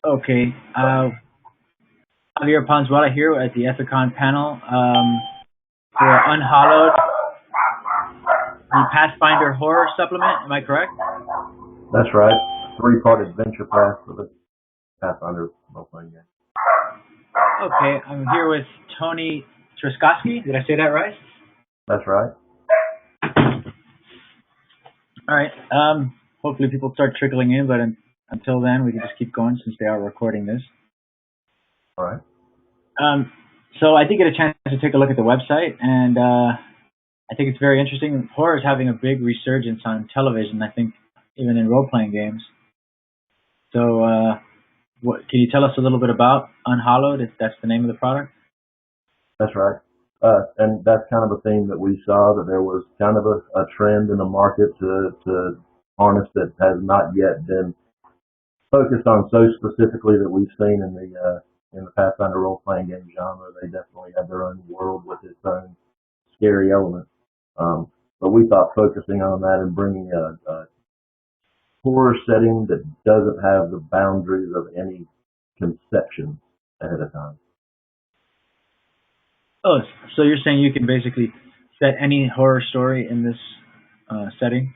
Okay. Javier Panzuela here at the Ethicon panel for Unhallowed, the Pathfinder horror supplement. Am I correct? That's right. Three-part adventure path for the Pathfinder role-playing game. Okay. I'm here with Tony Truskowski. Did I say that right? That's right. All right. Hopefully people start trickling in, but until then, we can just keep going since they are recording this. All right. So I did get a chance to take a look at the website, and I think it's very interesting. Horror is having a big resurgence on television, I think, even in role-playing games. So can you tell us a little bit about Unhallowed, if that's the name of the product? That's right. And that's kind of a theme that we saw, that there was kind of a trend in the market to harness that has not yet been focused on so specifically that we've seen in the Pathfinder role-playing game genre. They definitely have their own world with its own scary elements. But we thought focusing on that and bringing a horror setting that doesn't have the boundaries of any conception ahead of time. Oh, so you're saying you can basically set any horror story in this setting?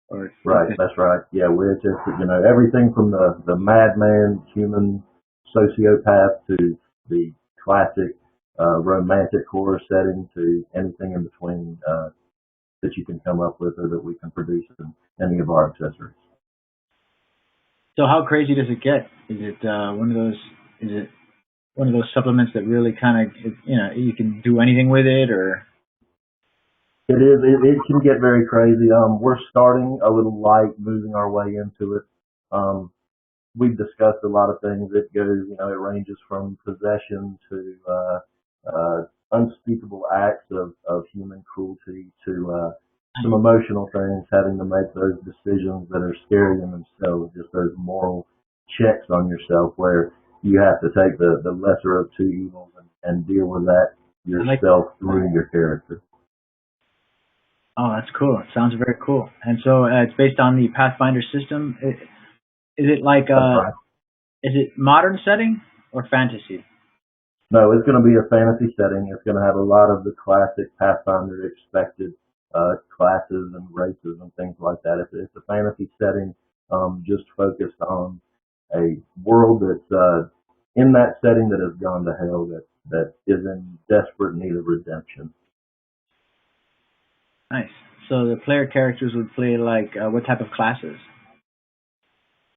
Or Right, that's right. Yeah, we're just, everything from the madman, human sociopath to the classic romantic horror setting to anything in between that you can come up with or that we can produce in any of our accessories. So how crazy does it get? Is it one of those? Is it one of those supplements that really kind of, you can do anything with it, or? It is. It can get very crazy. We're starting a little light, moving our way into it. We've discussed a lot of things. It goes, it ranges from possession to unspeakable acts of human cruelty to some emotional things, having to make those decisions that are scary in themselves, just those moral checks on yourself where you have to take the lesser of two evils and deal with that yourself through your character. Oh, that's cool. It sounds very cool. And so it's based on the Pathfinder system. Is it like right. Is it modern setting or fantasy? No, it's going to be a fantasy setting. It's going to have a lot of the classic Pathfinder expected classes and races and things like that. It's a fantasy setting, just focused on a world that's in that setting that has gone to hell, that is in desperate need of redemption. Nice. So the player characters would play like what type of classes?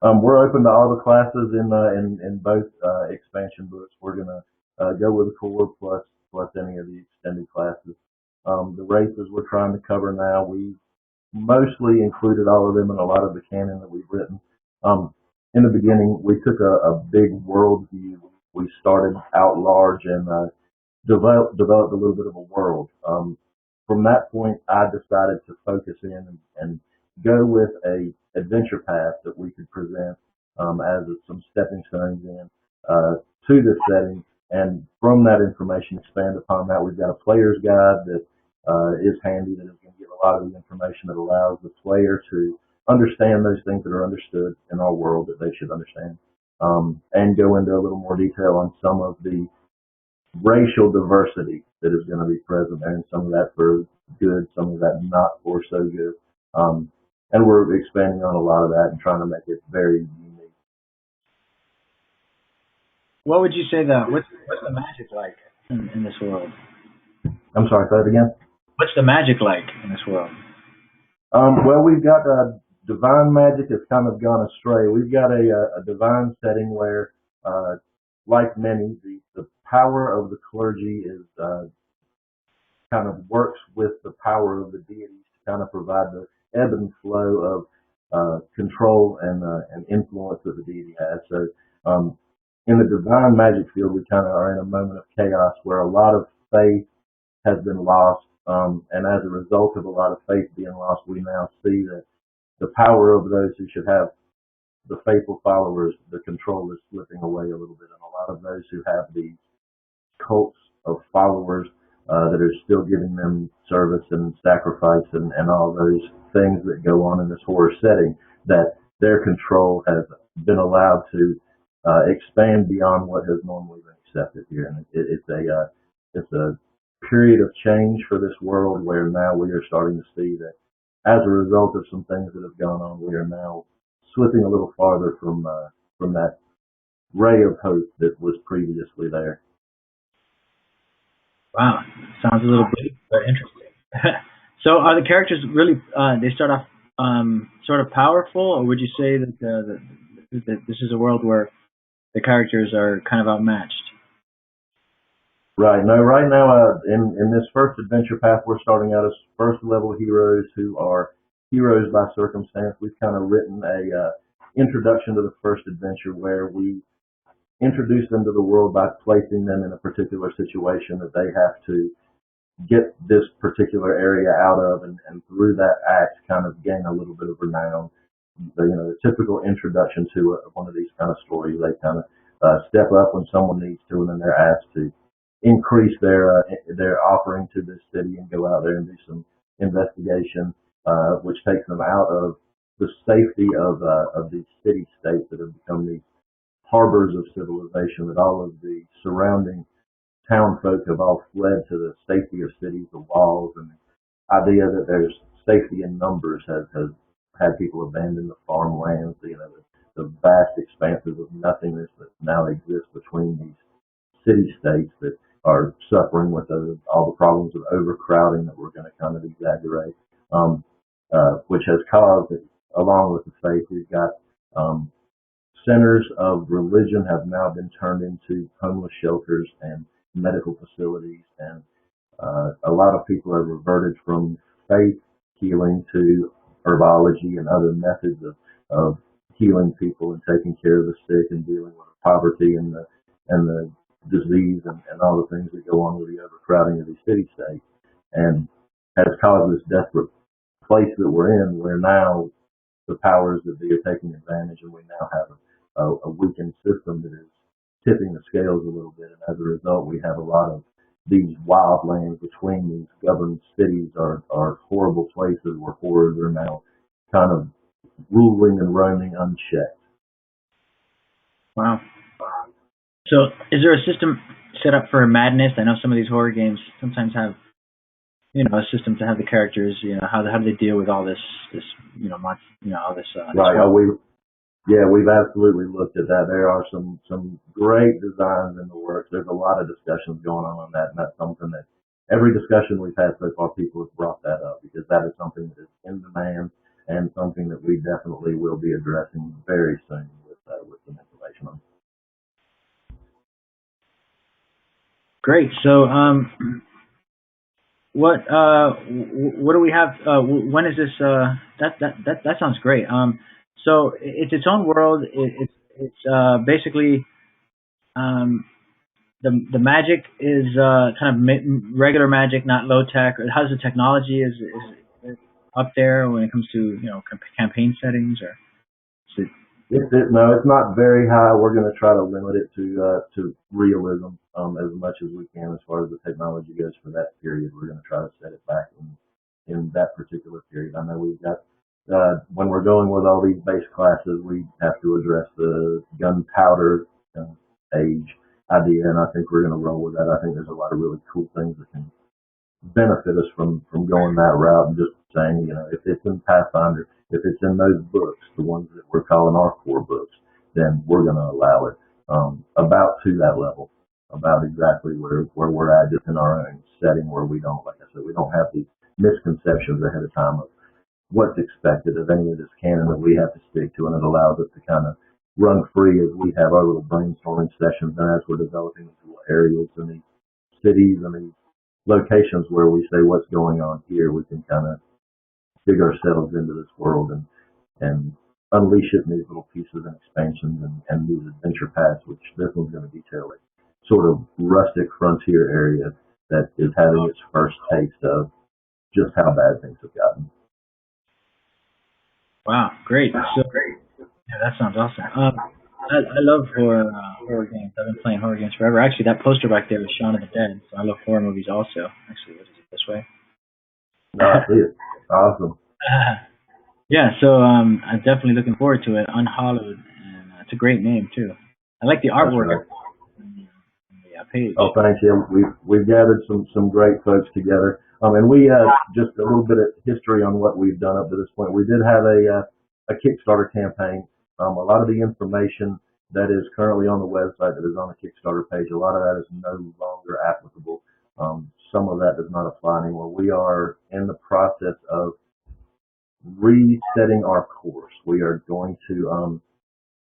We're open to all the classes in both expansion books. We're gonna go with the core plus any of the extended classes. The races we're trying to cover now, we mostly included all of them in a lot of the canon that we've written. In the beginning, we took a big world view. We started out large and developed a little bit of a world. From that point, I decided to focus in and go with a adventure path that we could present as some stepping stones in to this setting, and from that information expand upon that. We've got a player's guide that is handy, that is going to give a lot of the information that allows the player to understand those things that are understood in our world that they should understand, and go into a little more detail on some of the racial diversity that is going to be present there, and some of that for good, some of that not for so good. And we're expanding on a lot of that and trying to make it very unique. What would you say what's the magic like in this world? I'm sorry, say it again. What's the magic like in this world? Well, we've got divine magic has kind of gone astray. We've got a divine setting where, like many, the power of the clergy is kind of works with the power of the deities to kind of provide the ebb and flow of control and influence that the deity has. So in the divine magic field, we kind of are in a moment of chaos where a lot of faith has been lost. And as a result of a lot of faith being lost, we now see that the power of those who should have the faithful followers, the control is slipping away a little bit. And a lot of those who have these cults of followers that are still giving them service and sacrifice and all those things that go on in this horror setting, that their control has been allowed to expand beyond what has normally been accepted here. And it's a period of change for this world where now we are starting to see that as a result of some things that have gone on, we are now slipping a little farther from that ray of hope that was previously there. Wow, sounds a little bleak, but interesting. So, are the characters really? They start off sort of powerful, or would you say that this is a world where the characters are kind of outmatched? Right. No, right now, in this first adventure path, we're starting out as first level heroes who are heroes by circumstance. We've kind of written a introduction to the first adventure where we introduce them to the world by placing them in a particular situation that they have to get this particular area out of, and through that act, kind of gain a little bit of renown. The typical introduction to one of these kind of stories, they kind of step up when someone needs to, and then they're asked to increase their offering to this city and go out there and do some investigation, which takes them out of the safety of these city states that have become these harbors of civilization, that all of the surrounding town folk have all fled to the safety of cities, the walls, and the idea that there's safety in numbers has had people abandon the farmlands, the vast expanses of nothingness that now exist between these city states that are suffering with all the problems of overcrowding that we're going to kind of exaggerate, which has caused, along with the faith, we've got centers of religion have now been turned into homeless shelters and medical facilities, and a lot of people have reverted from faith healing to herbology and other methods of healing people and taking care of the sick and dealing with the poverty and the disease and all the things that go on with the overcrowding of these city states, and has caused this desperate place that we're in, where now the powers that be are taking advantage, and we now have a weakened system that is tipping the scales a little bit, and as a result, we have a lot of these wild lands between these governed cities are horrible places where horrors are now kind of ruling and roaming unchecked. Wow. So, is there a system set up for madness? I know some of these horror games sometimes have, a system to have the characters, how do they deal with all this, all this. Right. We've absolutely looked at that. There are some great designs in the works. There's a lot of discussions going on that, and that's something that every discussion we've had so far, people have brought that up, because that is something that is in demand and something that we definitely will be addressing very soon with some information on. Great. So, what do we have? When is this? That sounds great. So it's its own world. It's basically the magic is kind of regular magic, not low tech. How's the technology is up there when it comes to campaign settings, or is it? No, it's not very high. We're going to try to limit it to realism as much as we can as far as the technology goes for that period. We're going to try to set it back in that particular period. I know we've got when we're going with all these base classes, we have to address the gunpowder age idea, and I think we're going to roll with that. I think there's a lot of really cool things that can benefit us from going that route, and just saying, if it's in Pathfinder, if it's in those books, the ones that we're calling our core books, then we're going to allow it about to that level, about exactly where we're at, just in our own setting, where we don't, like I said, we don't have these misconceptions ahead of time of what's expected of any of this canon that we have to stick to, and it allows us to kind of run free as we have our little brainstorming sessions, and as we're developing these little areas and these cities and these locations where we say what's going on here, we can kind of dig ourselves into this world and unleash it in these little pieces and expansions and these adventure paths, which this one's going to detail a sort of rustic frontier area that is having its first taste of just how bad things have gotten. Wow, great. So, yeah, that sounds awesome. I love horror games. I've been playing horror games forever. Actually, that poster back there is Shaun of the Dead, so I love horror movies also. Actually, what is it this way? No, I see it. Awesome. Yeah, so I'm definitely looking forward to it. Unhallowed, and it's a great name too. I like the That's artwork right. on the page. Oh, thank you. We've gathered some great folks together. And we just a little bit of history on what we've done up to this point. We did have a Kickstarter campaign. A lot of the information that is currently on the website that is on the Kickstarter page, a lot of that is no longer applicable. Some of that does not apply anymore. We are in the process of resetting our course. We are going to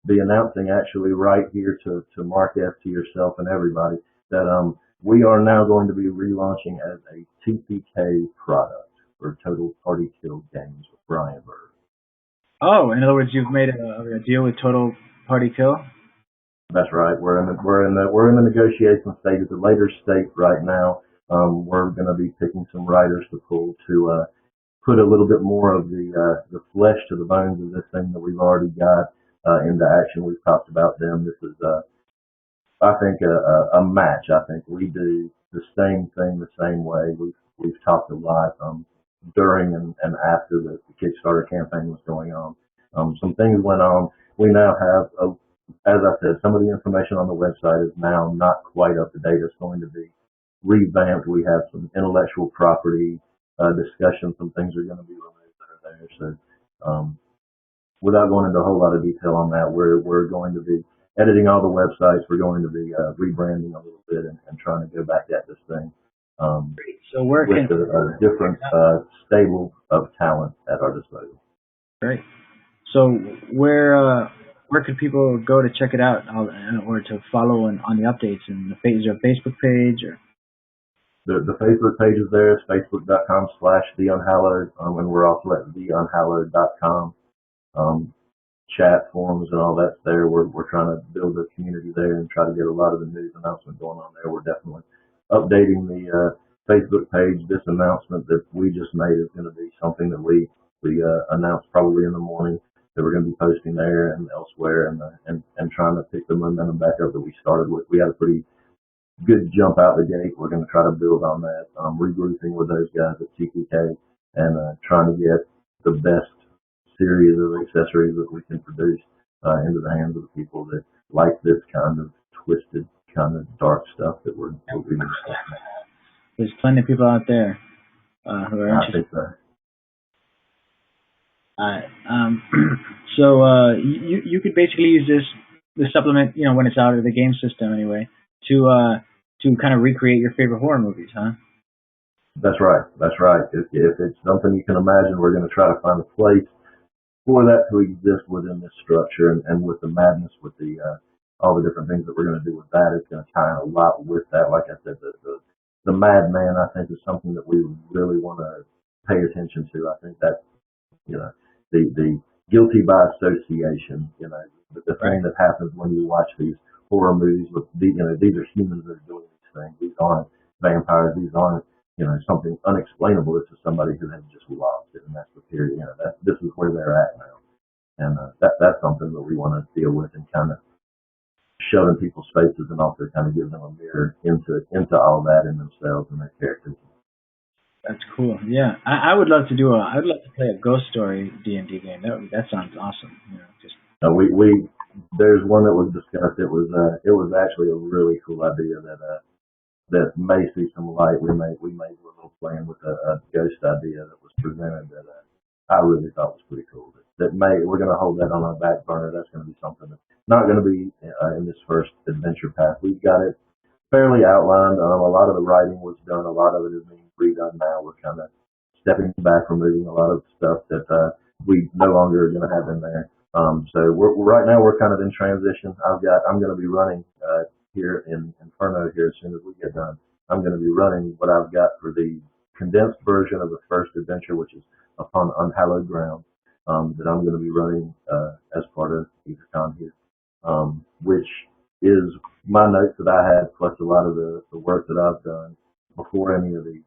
be announcing actually right here to Mark F, to yourself and everybody that we are now going to be relaunching as a TPK product for Total Party Kill Games with Brian Bird. Oh, in other words, you've made a deal with Total Party Kill. That's right. We're in the negotiation stage. The later state right now. We're going to be picking some writers to pull to put a little bit more of the flesh to the bones of this thing that we've already got into action. We've talked about them. This is I think a match. I think we do the same thing the same way. We've talked a lot during and after the Kickstarter campaign was going on. Some things went on. We now have, as I said, some of the information on the website is now not quite up to date. It's going to be revamped. We have some intellectual property discussion. Some things are going to be removed that are there. So without going into a whole lot of detail on that, we're going to be editing all the websites. We're going to be rebranding a little bit and trying to go back at this thing So where with can a different stable of talent at our disposal. Great. So where could people go to check it out or to follow on the updates? And is there a Facebook page or? The Facebook page is there. It's facebook.com/the unhallowed, and we're also at theunhallowed.com. Chat forums and all that's there. We're trying to build a community there and try to get a lot of the news announcement going on there. We're definitely updating the Facebook page. This announcement that we just made is going to be something that we announced probably in the morning that we're going to be posting there and elsewhere and trying to pick the momentum back up that we started with. We had a pretty good jump out the gate. We're going to try to build on that, regrouping with those guys at TPK and trying to get the best series of accessories that we can produce into the hands of the people that like this kind of twisted, kind of dark stuff that we're doing. There's plenty of people out there who are interested. I think so. So you could basically use the supplement, when it's out of the game system anyway, to kind of recreate your favorite horror movies, huh? That's right. That's right. If it's something you can imagine, we're going to try to find a place for that to exist within this structure and with the madness, with the all the different things that we're going to do with that. It's going to tie in a lot with that. Like I said, the madman, I think, is something that we really want to pay attention to. I think that, the guilty by association, the thing that happens when you watch these horror movies with these are humans that are doing these things. These aren't vampires. These aren't, something unexplainable. This is somebody who has just lost it, and that's the period. This is where they're at now, and that's something that we want to deal with and kind of shove in people's faces, and also kind of give them a mirror into all that in themselves and their characters. That's cool. Yeah, I would love to I'd love to play a ghost story D&D game. That sounds awesome. There's one that was discussed. It was actually a really cool idea that may see some light. We made a little plan with a ghost idea that was presented that I really thought was pretty cool. We're going to hold that on our back burner. That's going to be something that's not going to be in this first adventure path. We've got it fairly outlined. A lot of the writing was done. A lot of it is being redone now. We're kind of stepping back, removing a lot of stuff that we no longer are going to have in there. So right now we're kind of in transition. I'm going to be running here in Inferno here as soon as we get done. I'm going to be running what I've got for the condensed version of the first adventure, which is upon unhallowed ground, that I'm going to be running as part of EtherCon here, which is my notes that I had plus a lot of the work that I've done before any of the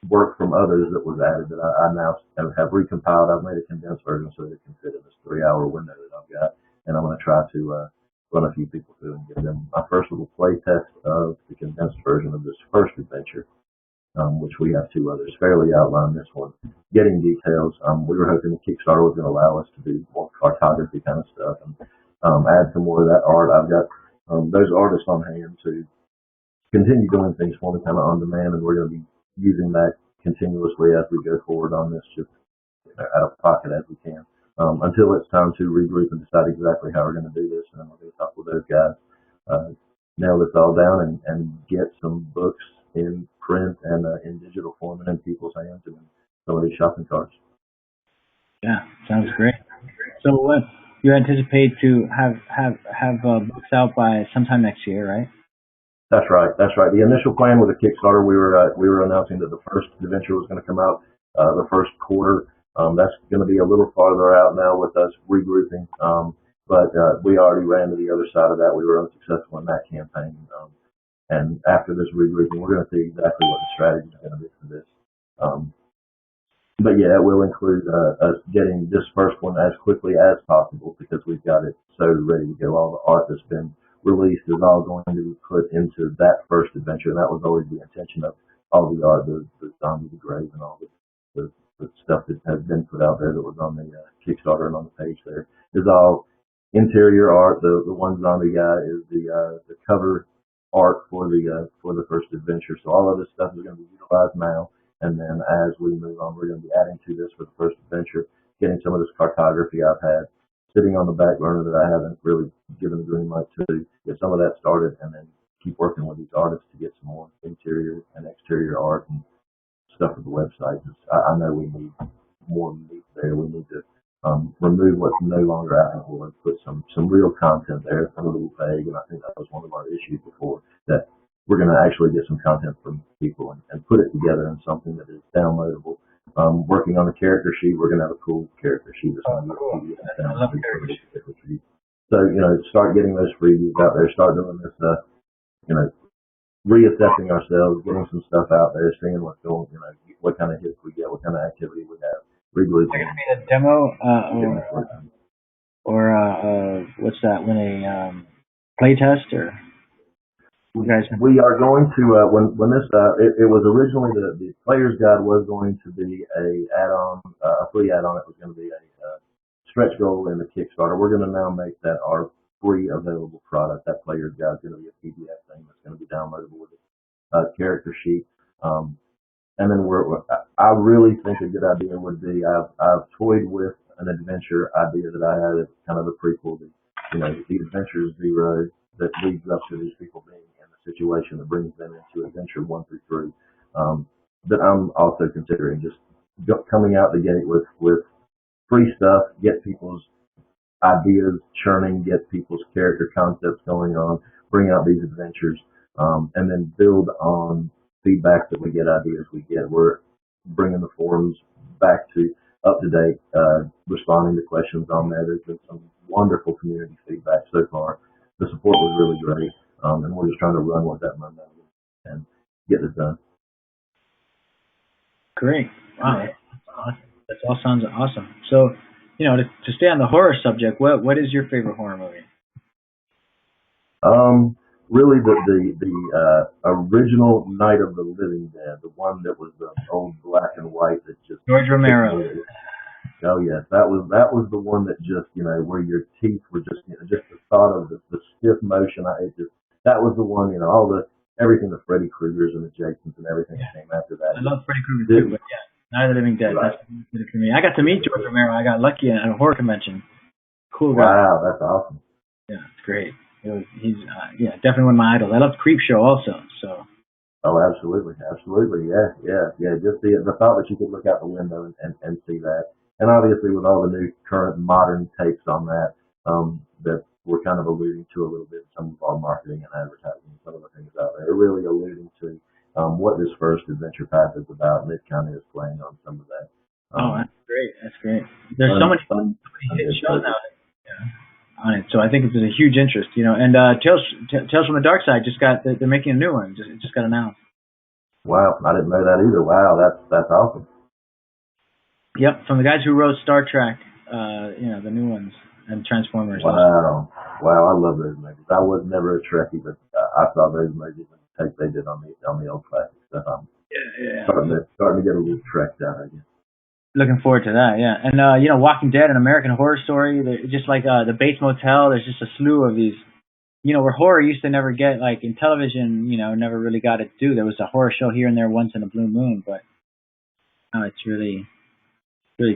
work from others that was added that I now have recompiled. I've made a condensed version so that it can fit in this 3-hour window that I've got, and I'm going to try to run a few people through and give them my first little play test of the condensed version of this first adventure, which we have 2 others fairly outlined. This one getting details. We were hoping the Kickstarter was going to allow us to do more cartography kind of stuff, and add some more of that art. I've got those artists on hand to continue doing things for me kind of on demand, and we're going to be using that continuously as we go forward on this, just out of pocket as we can, until it's time to regroup and decide exactly how we're going to do this. And then we're going to talk with those guys, nail this all down, and get some books in print and in digital form and in people's hands and in some of these shopping carts. Yeah, sounds great. So what you anticipate to have books out by sometime next year, right? That's right. That's right. The initial plan with the Kickstarter, we were announcing that the first adventure was going to come out the first quarter. That's going to be a little farther out now with us regrouping. But we already ran to the other side of that. We were unsuccessful in that campaign. And after this regrouping, we're going to see exactly what the strategy is going to be for this. But yeah, it will include us getting this first one as quickly as possible because we've got it so ready to go. All the art that's been released is all going to be put into that first adventure. And that was always the intention of all the art, the zombie, the grave, and all the stuff that has been put out there that was on the Kickstarter and on the page there is all interior art. The one zombie guy is the cover art for the first adventure. So all of this stuff is going to be utilized now. And then as we move on, we're going to be adding to this for the first adventure, getting some of this cartography I've had sitting on the back burner that I haven't really given the green light to, get some of that started, and then keep working with these artists to get some more interior and exterior art and stuff for the website. I know we need more meat there. We need to remove what's no longer applicable and put some real content there. It's a little vague, and I think that was one of our issues before, that we're going to actually get some content from people and put it together in something that is downloadable. Working on a character sheet, we're going to have a cool character sheet that's going to be a PDF download. So, start getting those freebies out there, start doing this, reassessing ourselves, getting some stuff out there, seeing what's going, what kind of hits we get, what kind of activity we have, regrouping. Is it going to be a demo or what's that? When a play test or? We are going to when this it was originally the player's guide was going to be a add-on, a free add-on. It was going to be a stretch goal in the Kickstarter. We're going to now make that our free available product. That player's guide is going to be a PDF thing that's going to be downloadable with a character sheet. And then I really think a good idea would be I've toyed with an adventure idea that I had as kind of a prequel to the Adventure Zero that leads up to these people being in the situation that brings them into Adventure 1 through 3. That I'm also considering just coming out the gate with free stuff, get people's ideas churning, get people's character concepts going on, bring out these adventures, and then build on feedback that we get, ideas we get. We're bringing the forums back to up to date, responding to questions on there. There's been some wonderful community feedback so far. The support was really great, and we're just trying to run with that momentum and get this done. Great. Wow. That all sounds awesome. So, to stay on the horror subject, what is your favorite horror movie? Really the original Night of the Living Dead, the one that was the old black and white that just George Romero. Oh yes, that was the one that just where your teeth were just just the thought of the stiff motion. That was the one everything the Freddy Kruegers and the Jasons and everything that came after that. I love Freddy Krueger too, but yeah, Night of the Living Dead. Right. That's for me. I got to meet George Romero. I got lucky at a horror convention. Cool guy. Wow, that's awesome. Yeah, it's great. He's definitely one of my idols. I love Creepshow also. So. Oh, absolutely, yeah. Just the thought that you could look out the window and see that, and obviously with all the new current modern takes on that, that we're kind of alluding to a little bit in some of our marketing and advertising, some of the things out there, really alluding to what this first adventure path is about, and it kind of is playing on some of that. That's great. There's so many hit shows out on it, so I think there's a huge interest, And Tales from the Dark Side they're making a new one. It just got announced. Wow, I didn't know that either. Wow, that's awesome. Yep, from the guys who wrote Star Trek, the new ones, and Transformers. Wow, I love those movies. I was never a Trekkie, but I saw those movies and the take they did on the old classic stuff. I'm starting to get a little Trekked out, I guess. Looking forward to that. Yeah, and Walking Dead and American Horror Story. Just like the Bates Motel. There's just a slew of these. Where horror used to never get like in television. Never really got it to do. There was a horror show here and there once in a blue moon, but now it's really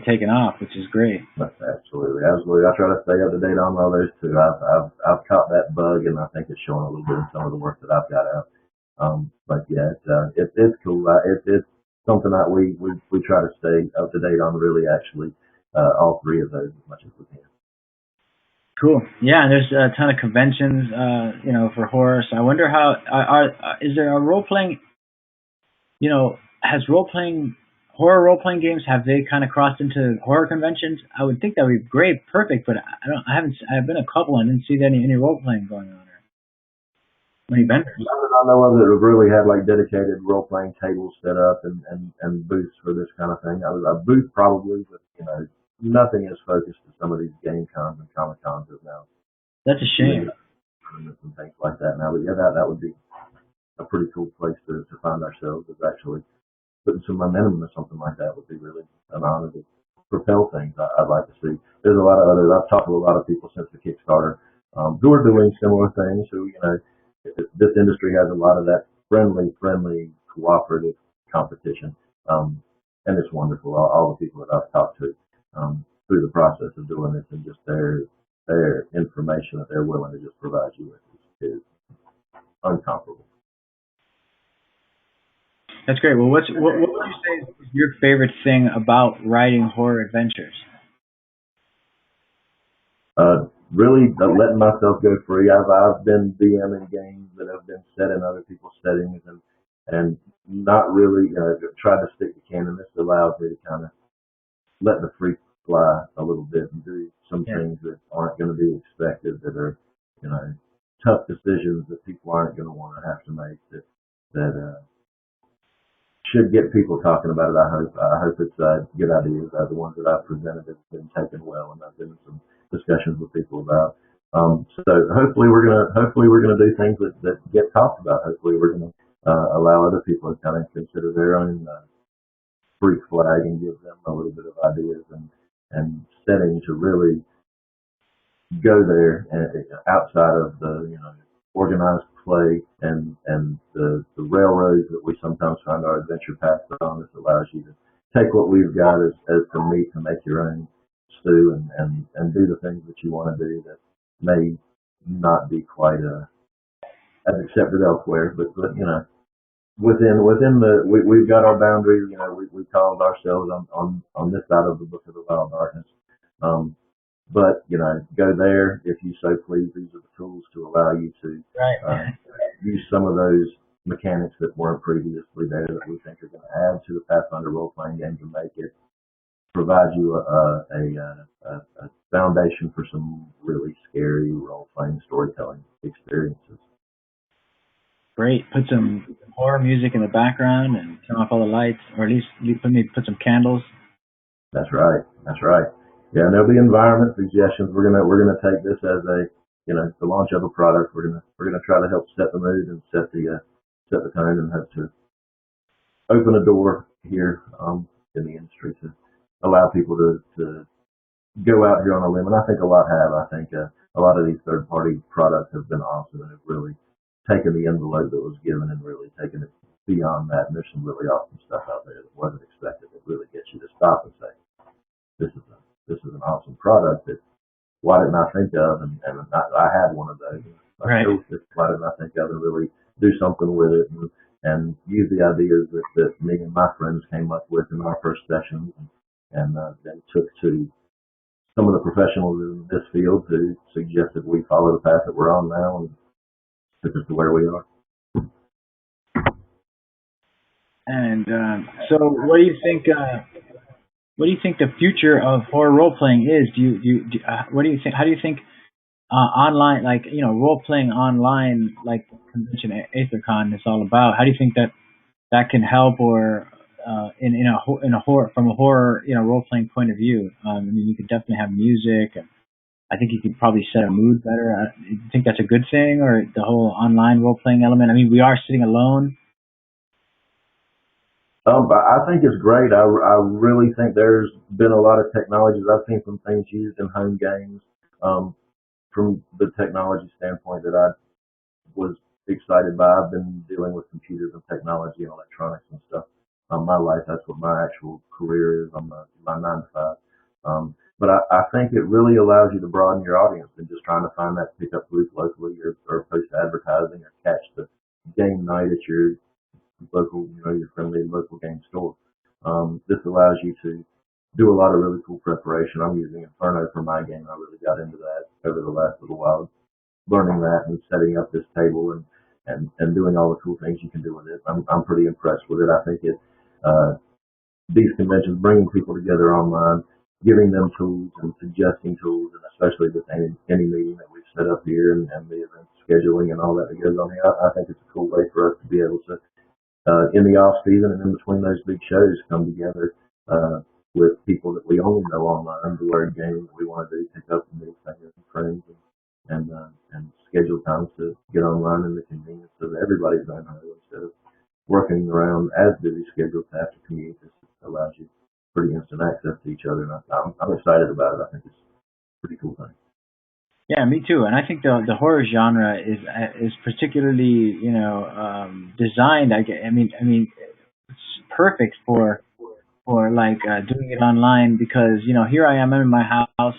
taken off, which is great. Absolutely, absolutely. I try to stay up to date on all those too. I've caught that bug, and I think it's showing a little bit in some of the work that I've got out. But yeah, it's cool. It's something that we try to stay up to date on. Really, actually, all three of those as much as we can. Cool. Yeah, and there's a ton of conventions, for horror. So I wonder how is there a role playing? Has horror role playing games, have they kind of crossed into horror conventions? I would think that would be great, perfect. But I've been a couple and didn't see any role playing going on or any vendors. None that I know of that have really had like dedicated role playing tables set up and booths for this kind of thing. A booth probably, but nothing is focused to some of these game cons and comic cons of now. That's a shame. Tournaments and things like that now. But yeah, that would be a pretty cool place to find ourselves, is actually putting some momentum into something like that would be really an honor to propel things. I'd like to see. There's a lot of others. I've talked to a lot of people since the Kickstarter who are doing similar things. Who this industry has a lot of that friendly, cooperative competition, and it's wonderful. All the people that I've talked to through the process of doing this, and just their information that they're willing to just provide you with is uncomparable. That's great. Well, what would you say is your favorite thing about writing horror adventures? Really letting myself go free. I've been DMing games that have been set in other people's settings, and not really tried to stick to canon. This allows me to kind of let the freak fly a little bit and do some things that aren't going to be expected, that are tough decisions that people aren't going to want to have to make, that should get people talking about it. I hope it's good ideas. The ones that I've presented have been taken well, and I've been in some discussions with people about. So hopefully we're gonna do things that get talked about. Hopefully we're gonna allow other people to kind of consider their own freak flag and give them a little bit of ideas and setting to really go there outside of the organized play and the railroads that we sometimes find our adventure paths on. This allows you to take what we've got as the meat to make your own stew and do the things that you want to do that may not be quite as accepted elsewhere, but within we've got our boundaries. We called ourselves on this side of the Book of the Wild Darkness. But go there if you so please. These are the tools to allow you to use some of those mechanics that weren't previously there that we think are going to add to the Pathfinder role playing game to make it provide you a foundation for some really scary role playing storytelling experiences. Great. Put some horror music in the background and turn off all the lights, or at least put some candles. That's right. That's right. Yeah, and there'll be environment suggestions. We're gonna take this as the launch of a product. We're gonna try to help set the mood and set the tone, and hope to open a door here in the industry to allow people to go out here on a limb. And I think a lot have. I think a lot of these third party products have been awesome and have really taken the envelope that was given and really taken it beyond that. And there's some really awesome stuff out there that wasn't expected that really gets you to stop and say, this is an awesome product that why didn't I think of? And I had one of those. Right. Why didn't I think of and really do something with it and use the ideas that me and my friends came up with in our first sessions and then took to some of the professionals in this field who suggested we follow the path that we're on now and took us to where we are. And so, what do you think? What do you think the future of horror role playing is? What do you think? How do you think online, like role playing online, like convention AetherCon is all about? How do you think that can help, or in a horror, from a horror role playing point of view? I mean, you could definitely have music. And I think you could probably set a mood better. Do you think that's a good thing, or the whole online role playing element? I mean, we are sitting alone. I think it's great. I really think there's been a lot of technologies. I've seen some things used in home games um, from the technology standpoint that I was excited by. I've been dealing with computers and technology and electronics and stuff. My life, that's what my actual career is. I'm my 9 to 5. But I think it really allows you to broaden your audience than just trying to find that pickup group locally or post advertising or catch the game night at your local, your friendly local game store. This allows you to do a lot of really cool preparation. I'm using Inferno for my game. I really got into that over the last little while, learning that and setting up this table and doing all the cool things you can do with it. I'm pretty impressed with it. I think these conventions, bringing people together online, giving them tools and suggesting tools, and especially with any meeting that we've set up here and the event scheduling and all that that goes on here, I think it's a cool way for us to be able to in the off season and in between those big shows come together with people that we only know online to learn games that we want to do, pick up and meet family and friends and schedule times to get online in the convenience of everybody's own home instead of working around as busy schedules to have to commute. This allows you pretty instant access to each other, and I'm excited about it. I think it's a pretty cool thing. Yeah, me too. And I think the horror genre is particularly designed. I mean, it's perfect for like doing it online because here I am. I'm in my house.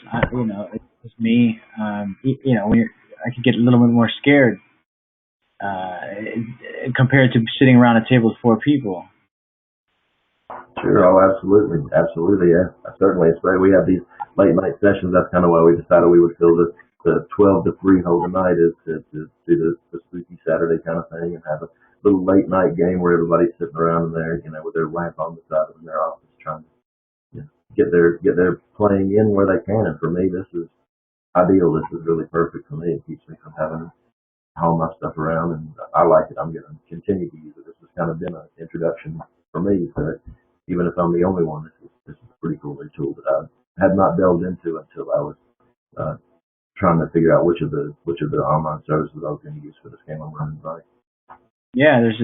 It's me. When I could get a little bit more scared compared to sitting around a table with four people. Sure. Oh, absolutely. Absolutely. Yeah. Certainly. It's great. We have these late night sessions. That's kind of why we decided we would fill the 12 to 3 hole tonight is to do the spooky Saturday kind of thing and have a little late night game where everybody's sitting around in there, with their lamp on the side of their office trying to get their playing in where they can. And for me, this is ideal. This is really perfect for me. It keeps me from having to haul my stuff around, and I like it. I'm going to continue to use it. This has kind of been an introduction for me to it. Even if I'm the only one, this is a pretty cool new tool that I had not delved into until I was uh, trying to figure out which of the online services I was going to use for this game I'm running by. Yeah, there's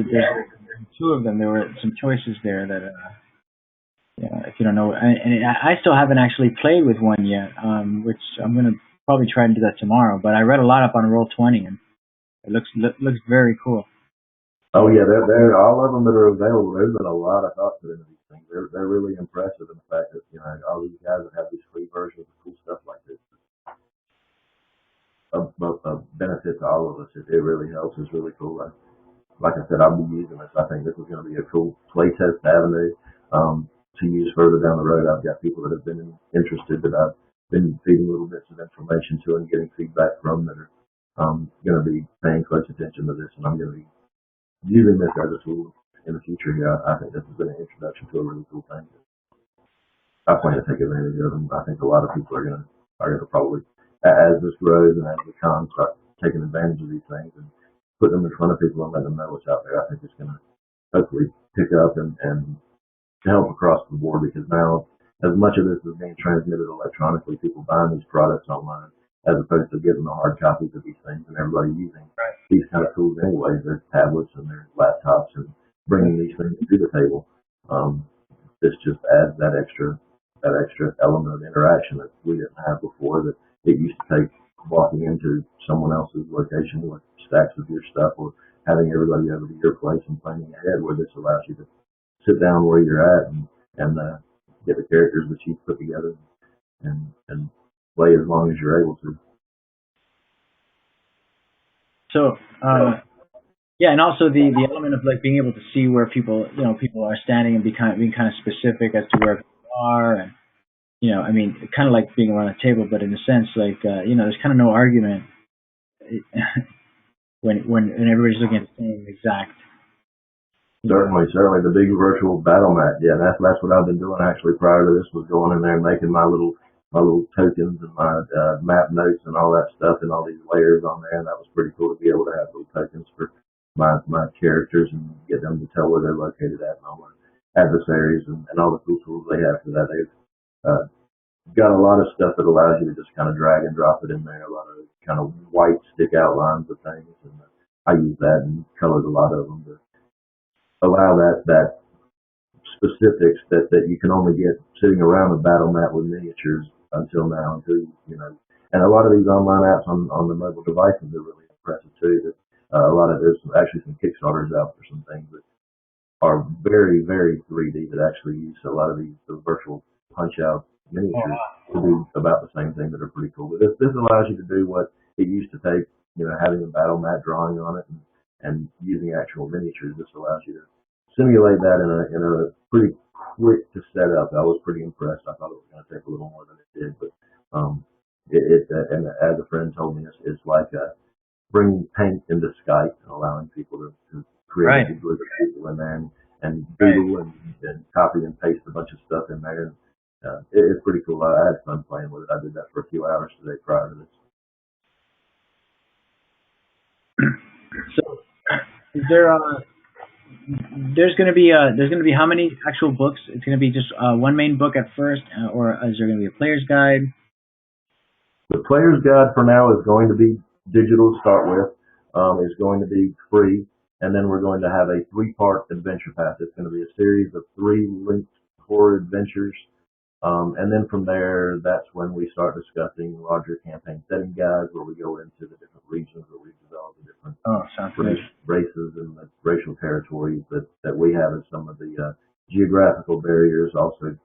two of them. There were some choices there that if you don't know, and I still haven't actually played with one yet, which I'm gonna probably try and do that tomorrow. But I read a lot up on Roll20, and it looks very cool. Oh yeah, they're all of them that are available. There's been a lot of thought put into these things. They're really impressive in the fact that all these guys that have these free versions of cool stuff like this. A benefit to all of us. It really helps. It's really cool. Like I said, I'll be using this. I think this is going to be a cool playtest avenue to use further down the road. I've got people that have been interested that I've been feeding little bits of information to and getting feedback from that are going to be paying close attention to this, and I'm going to be using this as a tool in the future. Yeah, I think this has been an introduction to a really cool thing. I plan to take advantage of them. I think a lot of people are gonna probably, as this grows and as the cons start taking advantage of these things and put them in front of people and let them know what's out there. I think it's gonna hopefully pick up and help across the board because now as much of this is being transmitted electronically, people buying these products online as opposed to getting the hard copies of these things and everybody using these kind of tools anyway, their tablets and their laptops and bringing these things to the table. This just adds that extra element of interaction that we didn't have before that it used to take walking into someone else's location with stacks of your stuff or having everybody over to your place and planning ahead where this allows you to sit down where you're at and get the characters that you've put together and play as long as you're able to. So yeah, and also the element of like being able to see where people are standing and being kind of specific as to where people are, and I mean, kind of like being around a table, but in a sense, like there's kind of no argument when everybody's looking at the same exact. Certainly, the big virtual battle mat. Yeah, that's what I've been doing actually prior to this was going in there and making my little tokens and my map notes and all that stuff and all these layers on there. And that was pretty cool to be able to have little tokens for my characters and get them to tell where they're located at and all my adversaries and all the cool tools they have for that. They've got a lot of stuff that allows you to just kind of drag and drop it in there. A lot of kind of white stick outlines of things, and I use that and colored a lot of them to allow that specifics that you can only get sitting around a battle mat with miniatures until now. And a lot of these online apps on the mobile devices are really impressive too. That there's actually some Kickstarters out for some things that are very, very 3D that actually use a lot of the virtual punch out miniatures to do about the same thing that are pretty cool. But this allows you to do what it used to take, having a battle mat drawing on it and using actual miniatures. This allows you to simulate that in a pretty quick to set up. I was pretty impressed. I thought it was going to take a little more than it did, but and as a friend told me, it's like bringing paint into Skype and allowing people to create a group of people in there and doodle and copy and paste a bunch of stuff in there. And it's pretty cool. I had fun playing with it. I did that for a few hours today prior to this. So, is there's going to be how many actual books? It's going to be just one main book at first, or is there going to be a player's guide? The player's guide for now is going to be digital to start with. It's going to be free, and then we're going to have a 3-part adventure path. It's going to be a series of 3 linked horror adventures. And then from there, that's when we start discussing larger campaign setting guides, where we go into the different regions where we've developed the different races and the racial territories that we have, and some of the geographical barriers also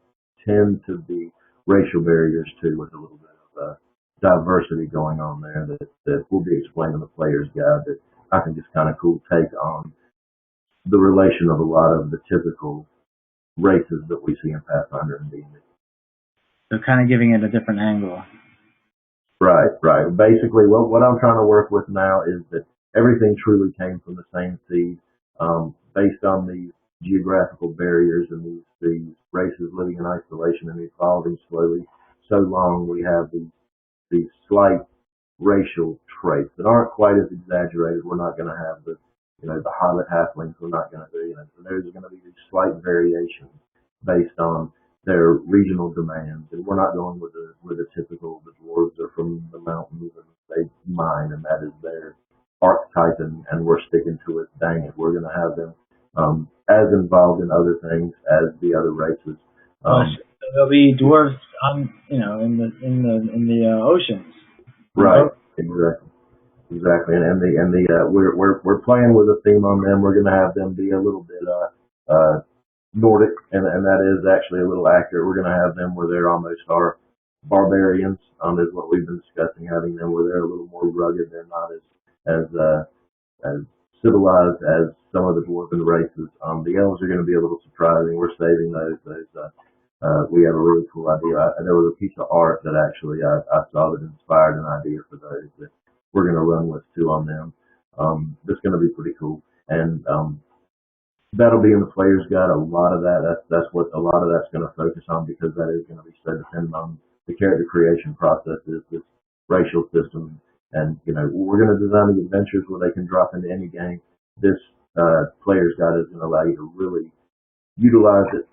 tend to be racial barriers too, with a little bit of diversity going on there that will be explained in the player's guide. That I think is kind of cool take on the relation of a lot of the typical races that we see in Pathfinder and D&D. So kind of giving it a different angle. Right. Basically, what I'm trying to work with now is that everything truly came from the same seed, based on these geographical barriers and these races living in isolation and evolving slowly. So long we have these slight racial traits that aren't quite as exaggerated. We're not going to have the Hobbit halflings. We're not going to do, so there's going to be these slight variations based on their regional demands, and we're not going with the typical. The dwarves are from the mountains and they mine, and that is their archetype, and we're sticking to it. Dang it, we're going to have them as involved in other things as the other races. So there'll be dwarves, in the oceans. Right. Exactly, and we're playing with a theme on them. We're going to have them be a little bit Nordic, and that is actually a little accurate. We're going to have them where they're almost our barbarians, is what we've been discussing, having them where they're a little more rugged. They're not as civilized as some of the dwarven races. The elves are going to be a little surprising. We're saving those. We have a really cool idea. There was a piece of art that actually I saw that inspired an idea for those that we're going to run with too on them. That's going to be pretty cool, and that'll be in the player's guide. A lot of that's what a lot of that's going to focus on, because that is going to be so dependent on the character creation processes, this racial system, and we're going to design the adventures where they can drop into any game. This player's guide is going to allow you to really utilize it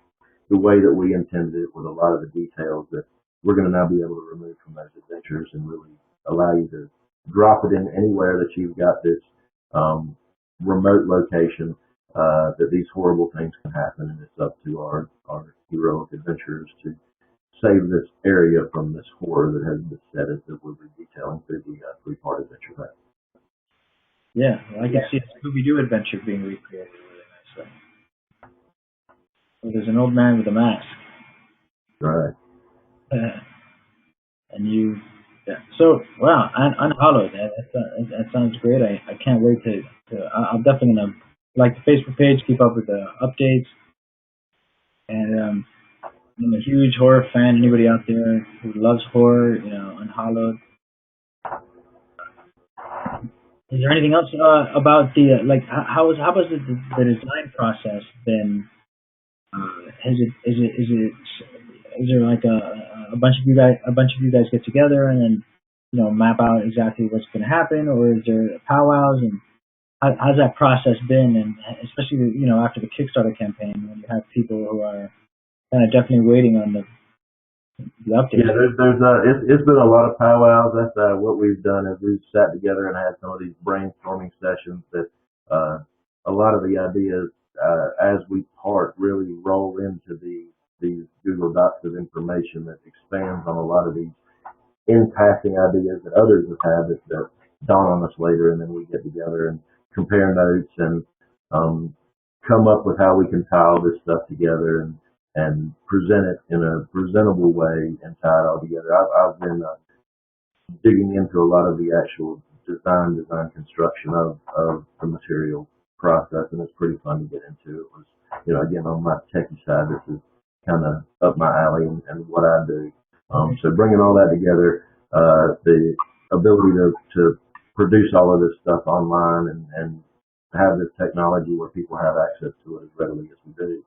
the way that we intended it, with a lot of the details that we're going to now be able to remove from those adventures and really allow you to drop it in anywhere that you've got this remote location that these horrible things can happen, and it's up to our heroic adventurers to save this area from this horror that has beset it, that we'll be detailing through the 3-part adventure pack. Yeah, well, I can see a Scooby-Doo adventure being recreated really nicely. Well, there's an old man with a mask. Right. And you, so wow, unhallowed. That sounds great. I can't wait to. I'm definitely gonna like the Facebook page, keep up with the updates, and I'm a huge horror fan. Anybody out there who loves horror, unhallowed. Is there anything else about the how has the design process been? Is there like a bunch of you guys get together and then map out exactly what's going to happen, or is there powwows, and how's that process been? And especially after the Kickstarter campaign, when you have people who are kind of definitely waiting on the updates. Yeah, it's been a lot of powwows. That's what we've done is we've sat together and had some of these brainstorming sessions that a lot of the ideas as we part, really roll into these Google Docs of information that expands on a lot of these in passing ideas that others have had that dawn on us later, and then we get together and compare notes and um, come up with how we can tie all this stuff together and present it in a presentable way and tie it all together. I've been digging into a lot of the actual design construction of the material process, and it's pretty fun to get into. It was, again, on my techie side, this is kind of up my alley and what I do. So bringing all that together, the ability to produce all of this stuff online and have this technology where people have access to it as readily as we do,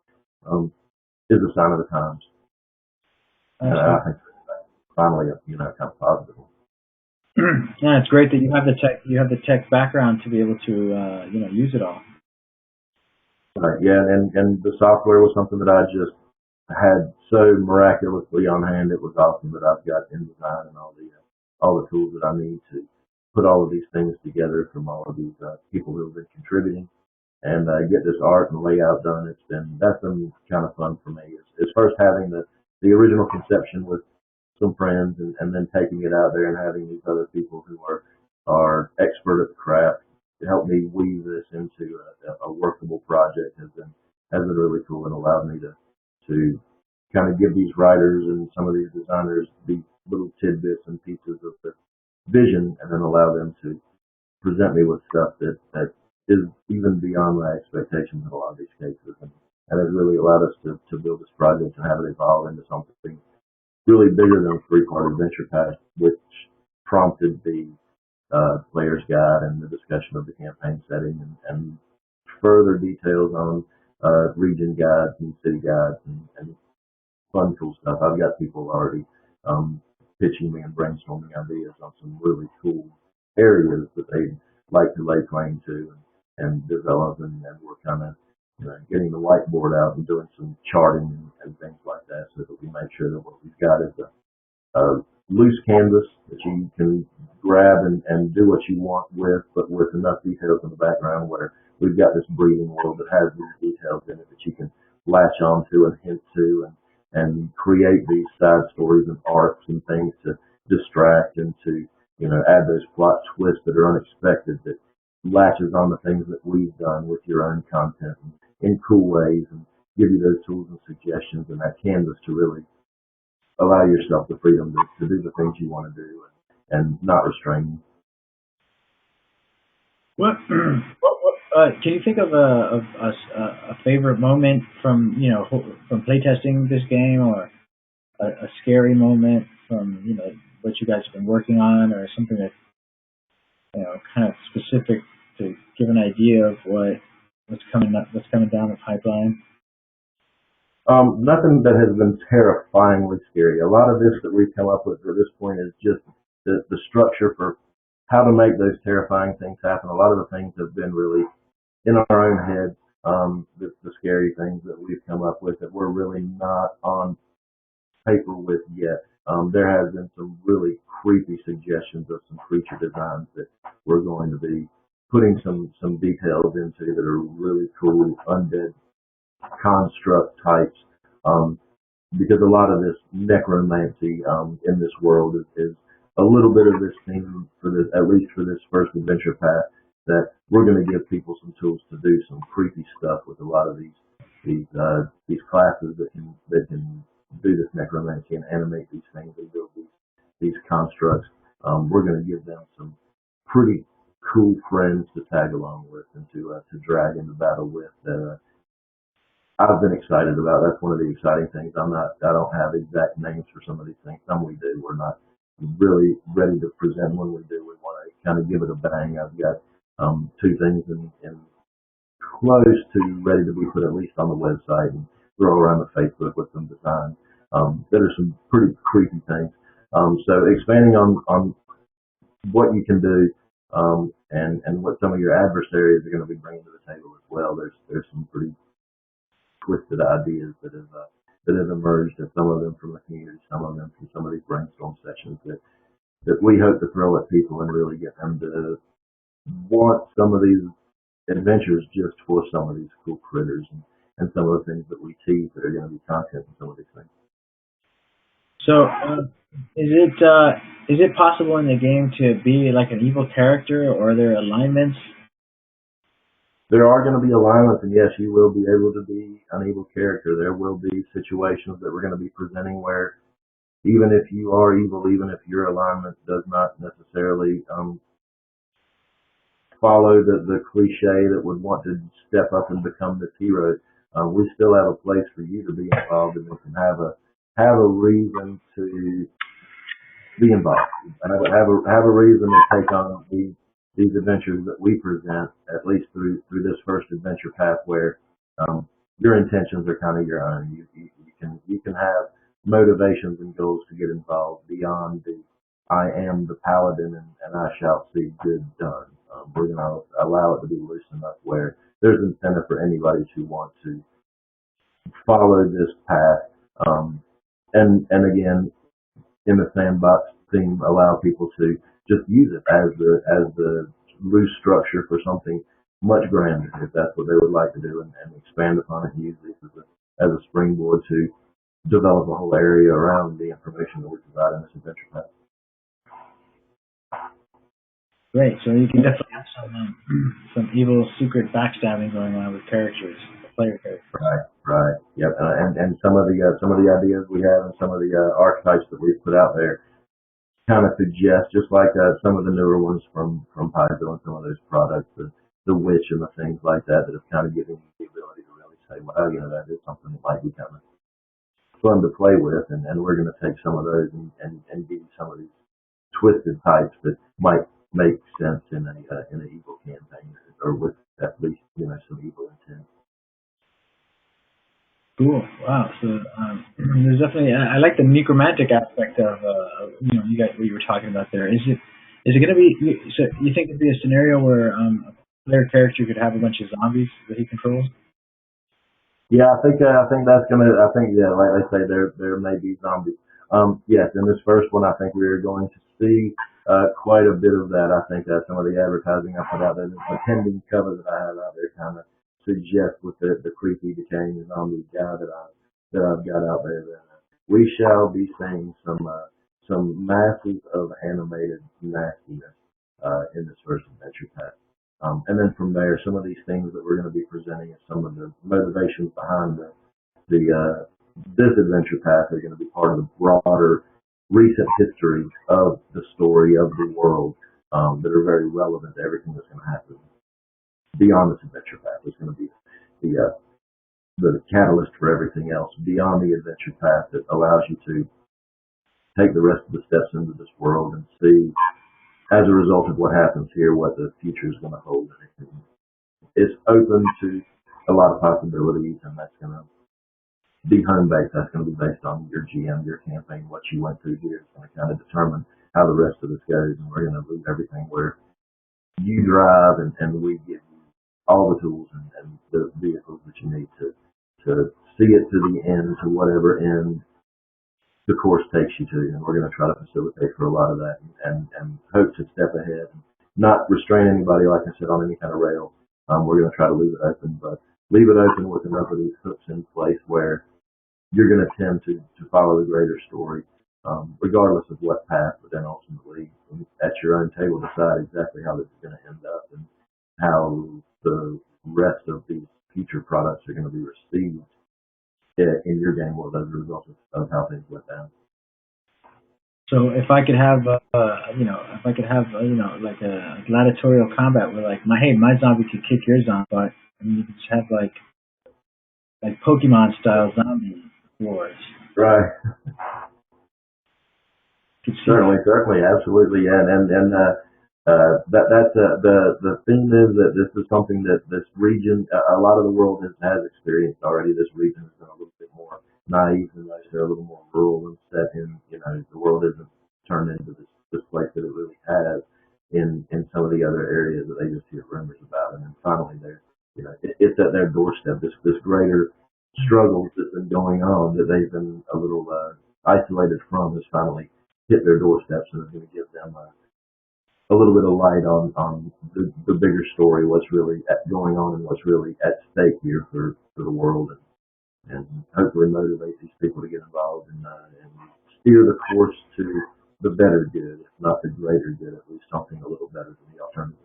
is a sign of the times. And I think finally, kind of positive. Yeah, it's great that you have the tech. You have the tech background to be able to, use it all. Right. Yeah, and the software was something that I just had so miraculously on hand. It was awesome that I've got InDesign and all the tools that I need to put all of these things together from all of these people who have been contributing and get this art and layout done. That's been kind of fun for me. It's first having the original conception with some friends and then taking it out there and having these other people who are expert at the craft to help me weave this into a workable project has been really cool and allowed me to kind of give these writers and some of these designers these little tidbits and pieces of the vision and then allow them to present me with stuff that is even beyond my expectations in a lot of these cases. And it really allowed us to build this project and have it evolve into something really bigger than a three-part adventure pack, which prompted the player's guide and the discussion of the campaign setting and further details on region guides and city guides and fun, cool stuff. I've got people already pitching me and brainstorming ideas on some really cool areas that they'd like to lay claim to and develop, and we're kind of getting the whiteboard out and doing some charting and things like that so that we make sure that what we've got is a loose canvas that you can grab and do what you want with, but with enough details in the background where we've got this breathing world that has these details in it that you can latch onto and hint to and create these side stories and arcs and things to distract and to, add those plot twists that are unexpected that latches on the things that we've done with your own content in cool ways and give you those tools and suggestions and that canvas to really allow yourself the freedom to do the things you want to do and not restrain you. What can you think of a favorite moment from from playtesting this game, or a scary moment from what you guys have been working on, or something that kind of specific to give an idea of what's coming down the pipeline? Nothing that has been terrifyingly scary. A lot of this that we've come up with at this point is just the structure for how to make those terrifying things happen. A lot of the things have been really in our own heads. The scary things that we've come up with that we're really not on paper with yet. There has been some really creepy suggestions of some creature designs that we're going to be putting some details into that are really cool undead construct types. Because a lot of this necromancy in this world is a little bit of this thing for this, at least for this first adventure pack, that we're going to give people some tools to do some creepy stuff with a lot of these classes that can do this necromancy and animate these things and build these constructs. We're going to give them some pretty cool friends to tag along with and to drag into battle with. I've been excited about. That's one of the exciting things. I don't have exact names for some of these things. Some we do. We're not really ready to present. When we do, we want to kind of give it a bang. I've got two things in close to ready to be put at least on the website and throw around the Facebook with some designs. That are some pretty creepy things. So expanding on what you can do and what some of your adversaries are going to be bringing to the table as well. There's some pretty twisted ideas that have emerged, and some of them from the community, some of them from some of these brainstorm sessions that we hope to throw at people and really get them to want some of these adventures just for some of these cool critters and some of the things that we tease that are going to be content in some of these things. So, is it possible in the game to be like an evil character, or are there alignments? There are going to be alignments, and yes, you will be able to be an evil character. There will be situations that we're going to be presenting where even if you are evil, even if your alignment does not necessarily follow the cliche that would want to step up and become this hero, we still have a place for you to be involved, and we can have a reason to be involved. Have a reason to take on these adventures that we present, at least through this first adventure path, where your intentions are kind of your own. You can have motivations and goals to get involved beyond the I am the paladin and I shall see good done. We're going to allow it to be loose enough where there's incentive for anybody to want to follow this path. And again, in the sandbox theme, allow people to just use it as the loose structure for something much grander, if that's what they would like to do, and expand upon it and use this as a springboard to develop a whole area around the information that we provide in this adventure path. Great. So you can definitely have some evil secret backstabbing going on with characters, player characters. Right. Yep. And some of the ideas we have and some of the archetypes that we've put out there kind of suggest, just like some of the newer ones from Paizo and some of those products, the witch and the things like that have kind of given you the ability to really say, well, that is something that might be kind of fun to play with, and we're going to take some of those and give you some of these twisted types that might make sense in an evil campaign, or with at least some evil intent. Cool. Wow. So there's definitely I like the necromantic aspect of you guys what you were talking about there. Is it going to be so? You think it'd be a scenario where a player character could have a bunch of zombies that he controls? Yeah, I think that's gonna. I think like I say, there may be zombies. Yes, in this first one, I think we are going to see quite a bit of that. I think some of the advertising I put out there, the pending cover that I have out there, kind of suggests with the creepy decaying zombie guy that I've got out there that we shall be seeing some masses of animated nastiness in this first adventure pack. And then from there, some of these things that we're going to be presenting as some of the motivations behind this adventure path are going to be part of the broader recent history of the story of the world that are very relevant to everything that's going to happen beyond this adventure path. It's going to be the catalyst for everything else beyond the adventure path that allows you to take the rest of the steps into this world and see, as a result of what happens here, what the future is going to hold. It's open to a lot of possibilities, and that's going to be home-based. That's going to be based on your GM, your campaign, what you went through here. It's going to kind of determine how the rest of this goes, and we're going to leave everything where you drive, and we give you all the tools and the vehicles that you need to see it to the end, to whatever end the course takes you to, and we're going to try to facilitate for a lot of that and hope to step ahead and not restrain anybody, like I said, on any kind of rail. We're going to try to leave it open, but leave it open with enough of these hooks in place where you're going to tend to follow the greater story, regardless of what path, but then ultimately at your own table decide exactly how this is going to end up and how the rest of these future products are going to be received in your game world as a result of how things went down. So if I could have, like a gladiatorial combat where like my zombie could kick your zombie butt, and you could just have like Pokemon style zombie wars. Right. Certainly, absolutely, yeah, and that's the theme is that this is something that this region, a lot of the world has experienced already. This region has been a little bit more naive than most. They're a little more rural and set in. The world isn't turned into this place that it really has in some of the other areas that they just hear rumors about. And then finally, it's at their doorstep. This greater struggle that's been going on that they've been a little isolated from has finally hit their doorsteps, and it's going to give them a little bit of light on the bigger story, what's really going on and what's really at stake here for the world, and hopefully motivate these people to get involved and steer the course to the better good, if not the greater good, at least something a little better than the alternative.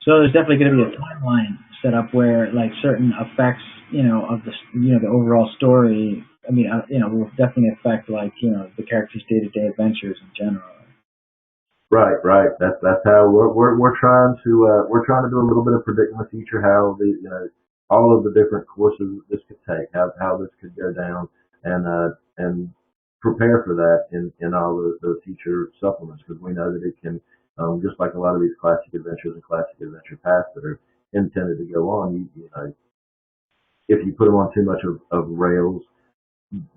So there's definitely going to be a timeline set up where like certain effects, of the overall story. I mean, will definitely affect like the characters' day-to-day adventures in general. Right, right. That's how we're trying to do a little bit of predicting the future, how all of the different courses this could take, how this could go down, and prepare for that in all the future supplements, because we know that it can, just like a lot of these classic adventures and classic adventure paths that are intended to go on, if you put them on too much of rails,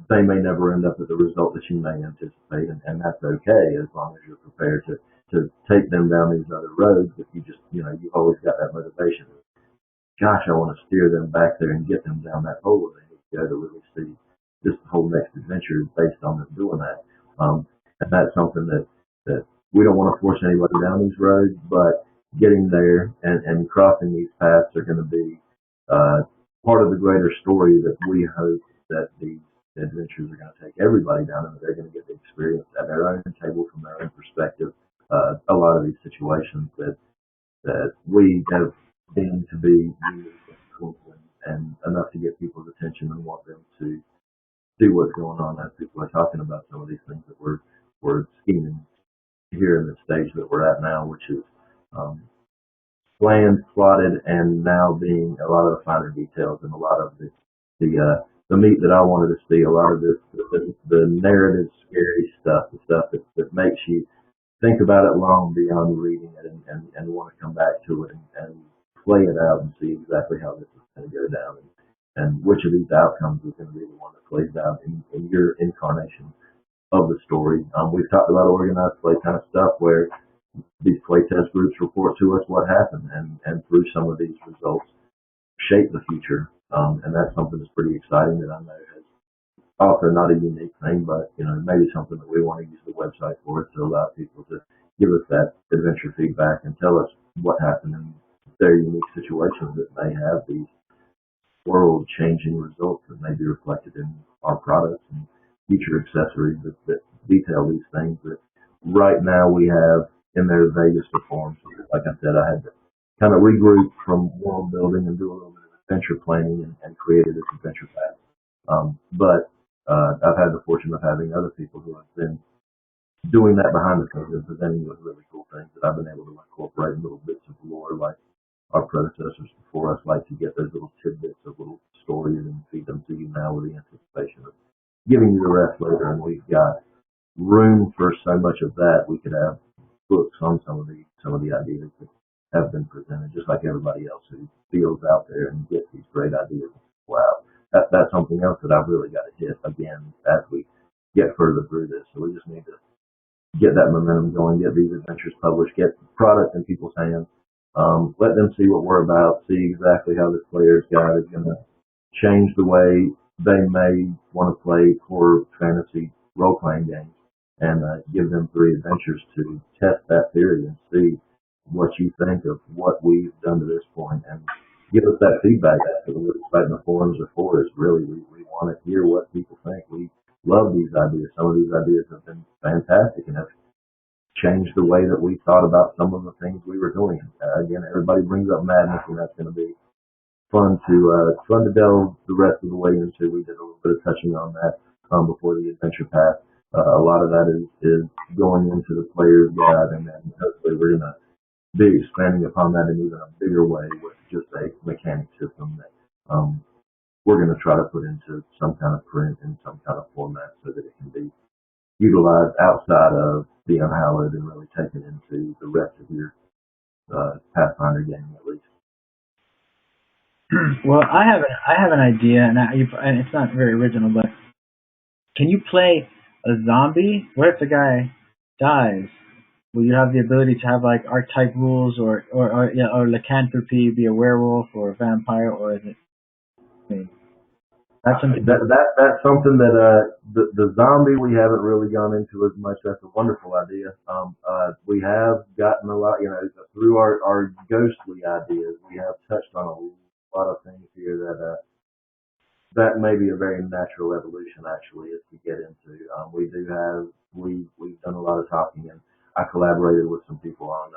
they may never end up at the result that you may anticipate, and that's okay as long as you're prepared to take them down these other roads. If you just, you've always got that motivation. Gosh, I want to steer them back there and get them down that hole where they need to go to really see this whole next adventure is based on them doing that. And that's something that we don't want to force anybody down these roads, but getting there and crossing these paths are going to be part of the greater story that we hope that these adventures are going to take everybody down, and that they're going to get the experience at their own table from their own perspective. A lot of these situations that we have deemed to be unique and cool and enough to get people's attention and want them to see what's going on as people are talking about some of these things that we're scheming here in the stage that we're at now, which is um, planned, plotted, and now being a lot of the finer details and a lot of the meat that I wanted to see. A lot of this the narrative, scary stuff, the stuff that makes you think about it long beyond reading it and want to come back to it and play it out and see exactly how this is going to go down and which of these outcomes is going to be the one that plays out in your incarnation of the story. We've talked about organized play kind of stuff where these playtest groups report to us what happened, and through some of these results shape the future. And that's something that's pretty exciting that I know has also not a unique thing, but maybe something that we want to use the website for, to allow people to give us that adventure feedback and tell us what happened in their unique situations that may have these world changing results that may be reflected in our products and future accessories that detail these things that right now we have in their vaguest forms. Like I said, I had to kind of regroup from world building and do a little bit of adventure planning and created this adventure path. But I've had the fortune of having other people who have been doing that behind the scenes and presenting with really cool things that I've been able to incorporate in little bits of lore, like our predecessors before us like to get those little tidbits of little stories and feed them to you now with the anticipation of giving you the rest later. And we've got room for so much of that. We could have books on some of the ideas that have been presented, just like everybody else who feels out there and gets these great ideas. Wow, that's something else that I've really got to hit again as we get further through this. So we just need to get that momentum going, get these adventures published, get product in people's hands, let them see what we're about, see exactly how this player's guide is going to change the way they may want to play core fantasy role-playing games, and give them 3 adventures to test that theory and see what you think of what we've done to this point, and give us that feedback. That's what the website and the forums are for. Is really we want to hear what people think. We love these ideas. Some of these ideas have been fantastic and have changed the way that we thought about some of the things we were doing. Again, everybody brings up madness, and that's going to be fun to delve the rest of the way into. We did a little bit of touching on that before the adventure path. A lot of that is going into the player's guide, and then hopefully we're going to be expanding upon that in even a bigger way with just a mechanic system that we're going to try to put into some kind of print in some kind of format so that it can be utilized outside of the unhallowed and really taken into the rest of your Pathfinder game at least. Well, I have an idea, and it's not very original, but can you play a zombie? What if the guy dies? Will you have the ability to have like archetype rules, or lycanthropy, be a werewolf or a vampire, or is it? That's something. That's something that the zombie we haven't really gone into as much. That's a wonderful idea. We have gotten a lot, through our ghostly ideas. We have touched on a lot of things here that may be a very natural evolution actually as we get into. We've done a lot of talking, and I collaborated with some people on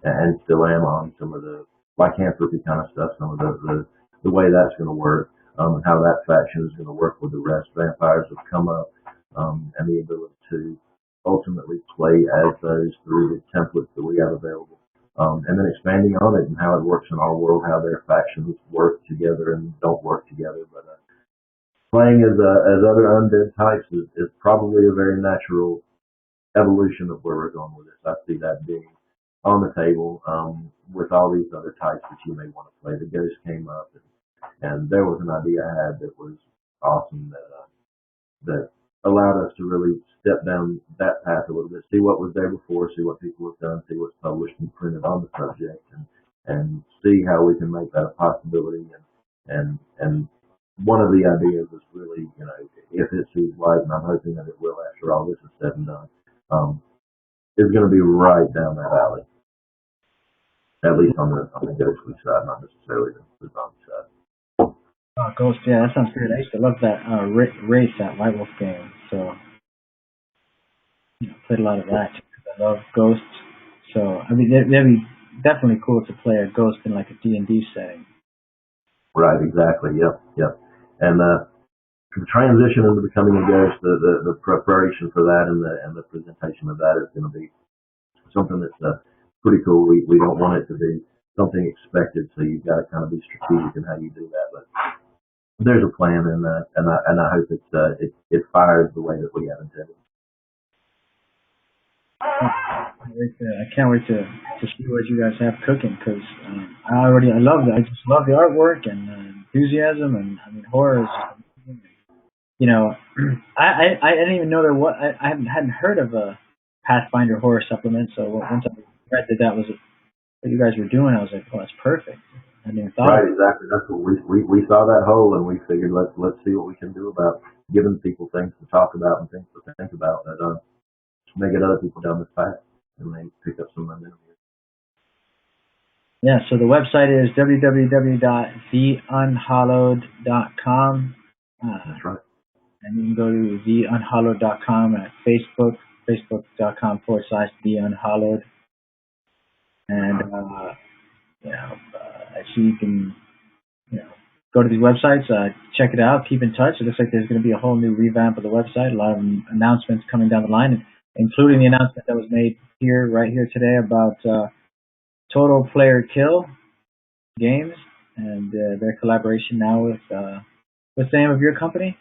and still am on some of the lycanthropy kind of stuff, some of the way that's going to work, and how that faction is going to work with the rest. Vampires have come up, and the ability to ultimately play as those through the templates that we have available. And then expanding on it and how it works in our world, how their factions work together and don't work together. But playing as other undead types is probably a very natural evolution of where we're going with this. I see that being on the table with all these other types that you may want to play. The Ghost came up, and there was an idea I had that was awesome that allowed us to really step down that path a little bit, see what was there before, see what people have done, see what's published and printed on the subject, and see how we can make that a possibility. And one of the ideas is really, if it sees light, and I'm hoping that it will after all this is said and done, is going to be right down that alley. At least on the ghostly side, not necessarily the zombie side. Oh, Ghost, yeah, that sounds great. I used to love that race, that White Wolf game. So, played a lot of that. I love Ghosts. So, I mean, that'd be definitely cool to play a Ghost in like a D&D setting. Right, exactly. Yep. And the transition into becoming a ghost, the preparation for that and the presentation of that is going to be something that's pretty cool. We don't want it to be something expected, so you've got to kind of be strategic in how you do that. But there's a plan, and I hope it fires the way that we have intended. I can't wait to see what you guys have cooking, because I love that. I just love the artwork and enthusiasm, and I mean horror is just amazing. I didn't even know there was. I hadn't heard of a Pathfinder horror supplement. So once I read that was what you guys were doing, I was like, oh, that's perfect. I didn't even thought. Right, exactly. That's what we saw that hole, and we figured let's see what we can do about giving people things to talk about and things to think about that may get other people down this path and may pick up some momentum. Yeah, so the website is www.theunhallowed.com. That's right. And you can go to theunhallowed.com at Facebook, facebook.com/theunhallowed. And, I see you can, go to these websites, check it out, keep in touch. It looks like there's going to be a whole new revamp of the website, a lot of announcements coming down the line, including the announcement that was made right here today about Total Player Kill Games and their collaboration now with what's the name of your company?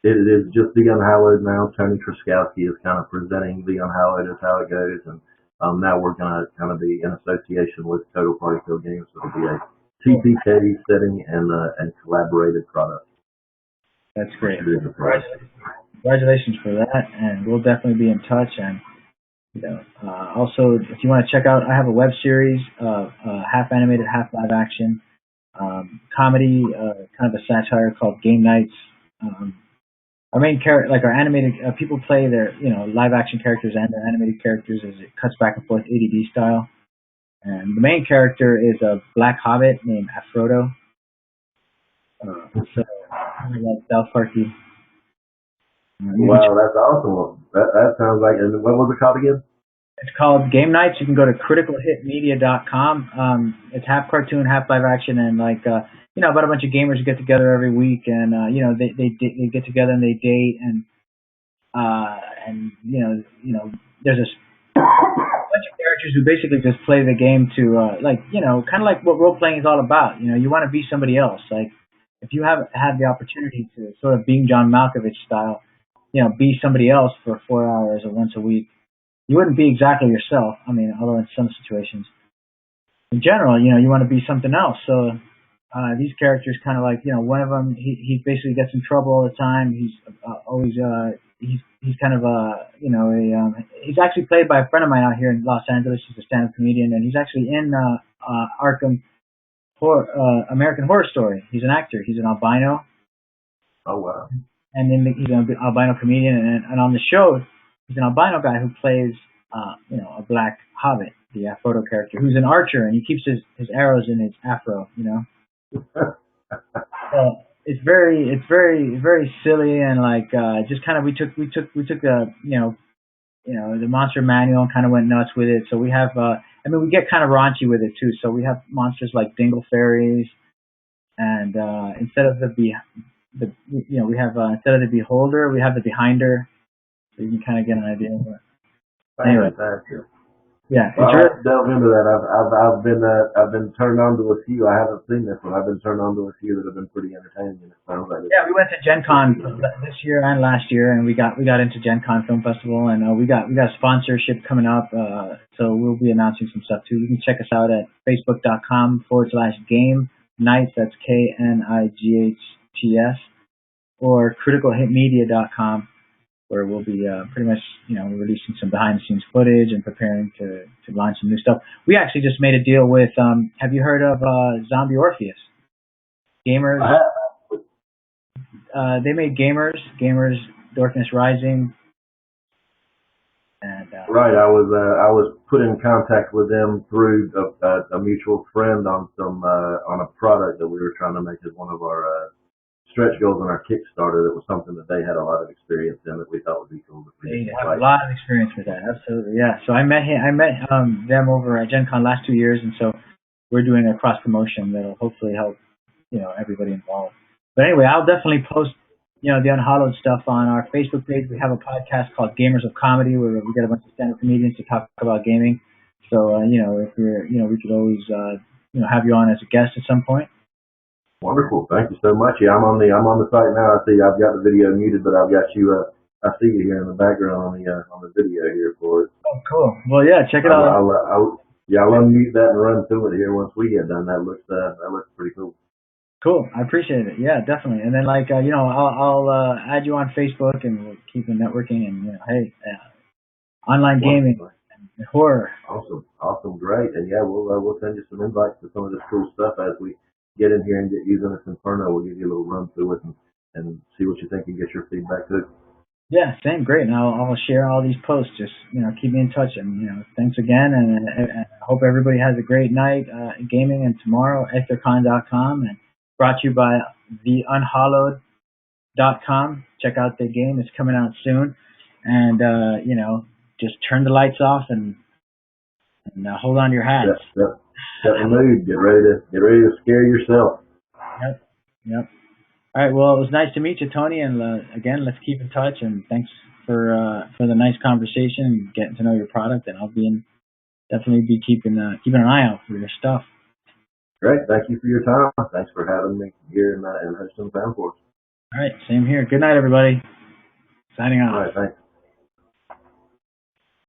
It is just The Unhallowed now. Tony Truskowski is kind of presenting The Unhallowed as how it goes, and now we're going to kind of be in association with Total Party Kill Games, so it'll be a TPK setting and collaborated product. That's great. Congratulations for that, and we'll definitely be in touch. And also, if you want to check out, I have a web series of half animated, half live action comedy, kind of a satire called Game Nights. Our main character, like our animated, people play their live action characters and their animated characters as it cuts back and forth ADD style. And the main character is a black hobbit named Afrodo. So, like South Parky. Wow, that's awesome. That sounds like. And what was it called again? It's called Game Nights. You can go to criticalhitmedia.com. It's half cartoon, half live action, and about a bunch of gamers get together every week, and they get together and they date, and there's a bunch of characters who basically just play the game to kind of like what role playing is all about. You want to be somebody else. Like if you have had the opportunity to sort of being John Malkovich style, be somebody else for 4 hours or once a week. You wouldn't be exactly yourself. I mean, although in some situations, in general, you want to be something else. So these characters kind of like, one of them, he basically gets in trouble all the time. He's always he's kind of he's actually played by a friend of mine out here in Los Angeles. He's a stand-up comedian, and he's actually in Arkham American Horror Story. He's an actor. He's an albino. Oh wow. And then he's an albino comedian, and on the show, he's an albino guy who plays, a black hobbit, the photo character, who's an archer, and he keeps his arrows in his afro, So it's very silly, and like just kind of we took the the monster manual and kind of went nuts with it. So we have we get kind of raunchy with it too. So we have monsters like dingle fairies, and instead of we have instead of the beholder, we have the behinder, so you can kind of get an idea. But anyway, Fantastic. yeah, Well, it's I'll really have to delve into that. I've been turned on to a few. I haven't seen this one. I've been turned on to a few that have been pretty entertaining. And it sounds like yeah. We went to Gen Con this year and last year, and we got into Gen Con Film Festival, and we got sponsorship coming up. So we'll be announcing some stuff too. You can check us out at facebook.com/game nights. That's KNIGHTS, or criticalhitmedia.com, where we'll be pretty much, releasing some behind-the-scenes footage and preparing to launch some new stuff. We actually just made a deal with, have you heard of Zombie Orpheus? Gamers. They made Gamers, Darkness Rising, and right. I was put in contact with them through a mutual friend on on a product that we were trying to make as one of our stretch goals on our Kickstarter. That was something that they had a lot of experience in that we thought would be cool. they have a lot of experience with that. Absolutely, yeah. So I met them over at Gen Con last 2 years, and so we're doing a cross promotion that'll hopefully help everybody involved. But anyway, I'll definitely post the Unhallowed stuff on our Facebook page. We have a podcast called Gamers of Comedy, where we get a bunch of stand-up comedians to talk about gaming. So if we're we could always have you on as a guest at some point. Wonderful. Thank you so much. Yeah, I'm on the site now. I see I've got the video muted, but I've got you. I see you here in the background on the video here for it. Oh, cool. Well, yeah, check it out. I'll unmute that and run through it here once we get done. That looks pretty cool. Cool. I appreciate it. Yeah, definitely. And then I'll add you on Facebook, and we'll keep networking, and hey, online gaming and horror. Awesome, great. And yeah, we'll send you some invites to some of this cool stuff as we get in here and get using this Inferno. We'll give you a little run through it and see what you think and get your feedback too. Yeah, same. Great. And I'll share all these posts. Just keep me in touch, and thanks again, and I hope everybody has a great night gaming. And tomorrow, ectorcon.com, and brought to you by theunhallowed.com. Check out the game. It's coming out soon, and just turn the lights off and hold on to your hats. Set the mood. Get ready to scare yourself. Yep. All right. Well, it was nice to meet you, Tony. And again, let's keep in touch. And thanks for the nice conversation and getting to know your product. And I'll definitely be keeping an eye out for your stuff. Great. Thank you for your time. Thanks for having me here and hosting the fan for us. All right. Same here. Good night, everybody. Signing off. All right. Thanks.